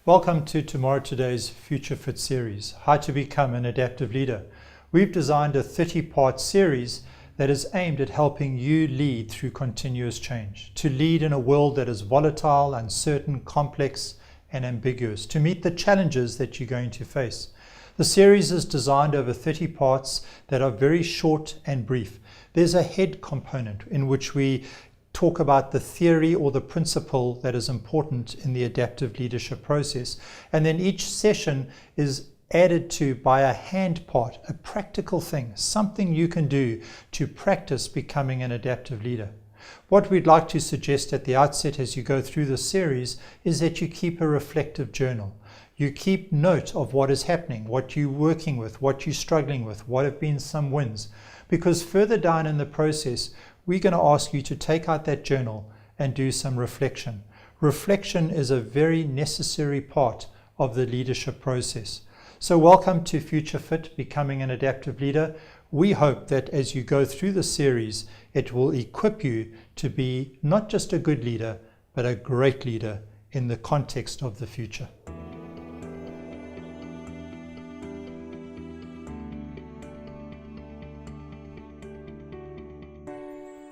Welcome to Tomorrow Today's Future Fit series, How to Become an Adaptive Leader. We've designed a 30-part series that is aimed at helping you lead through continuous change, to lead in a world that is volatile, uncertain, complex, and ambiguous, to meet the challenges that you're going to face. The series is designed over 30 parts that are very short and brief. There's a head component in which we talk about the theory or the principle that is important in the adaptive leadership process. And then each session is added to by a hand part, a practical thing, something you can do to practice becoming an adaptive leader. What we'd like to suggest at the outset as you go through the series is that you keep a reflective journal. You keep note of what is happening, what you're working with, what you're struggling with, what have been some wins. Because further down in the process, we're going to ask you to take out that journal and do some reflection. Reflection is a very necessary part of the leadership process. So welcome to Future Fit, Becoming an Adaptive Leader. We hope that as you go through the series, it will equip you to be not just a good leader, but a great leader in the context of the future.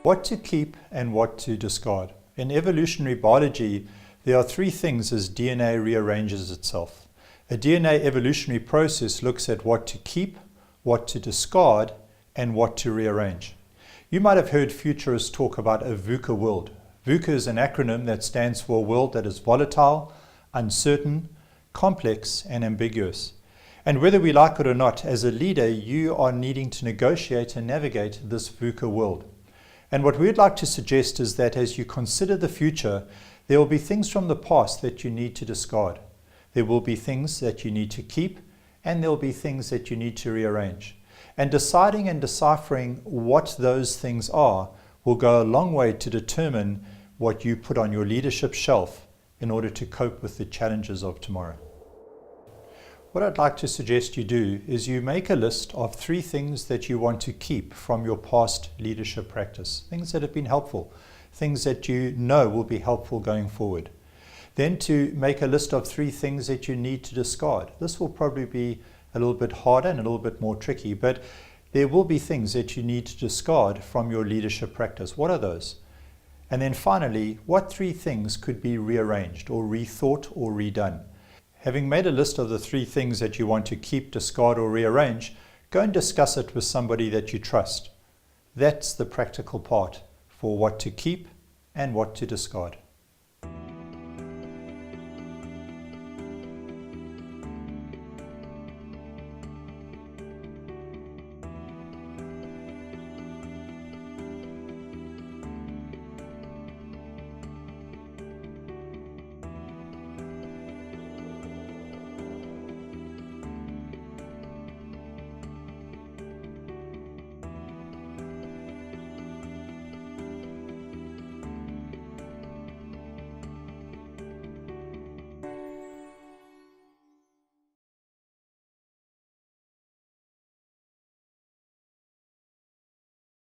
What to keep and what to discard. In evolutionary biology, there are three things as DNA rearranges itself. A DNA evolutionary process looks at what to keep, what to discard, and what to rearrange. You might have heard futurists talk about a VUCA world. VUCA is an acronym that stands for a world that is volatile, uncertain, complex, and ambiguous. And whether we like it or not, as a leader, you are needing to negotiate and navigate this VUCA world. And what we'd like to suggest is that as you consider the future, there will be things from the past that you need to discard. There will be things that you need to keep, and there will be things that you need to rearrange. And deciding and deciphering what those things are will go a long way to determine what you put on your leadership shelf in order to cope with the challenges of tomorrow. What I'd like to suggest you do is you make a list of 3 things that you want to keep from your past leadership practice, things that have been helpful, things that you know will be helpful going forward. Then to make a list of 3 things that you need to discard. This will probably be a little bit harder and a little bit more tricky, but there will be things that you need to discard from your leadership practice. What are those? And then finally, what 3 things could be rearranged or rethought or redone? Having made a list of the 3 things that you want to keep, discard, or rearrange, go and discuss it with somebody that you trust. That's the practical part for what to keep and what to discard.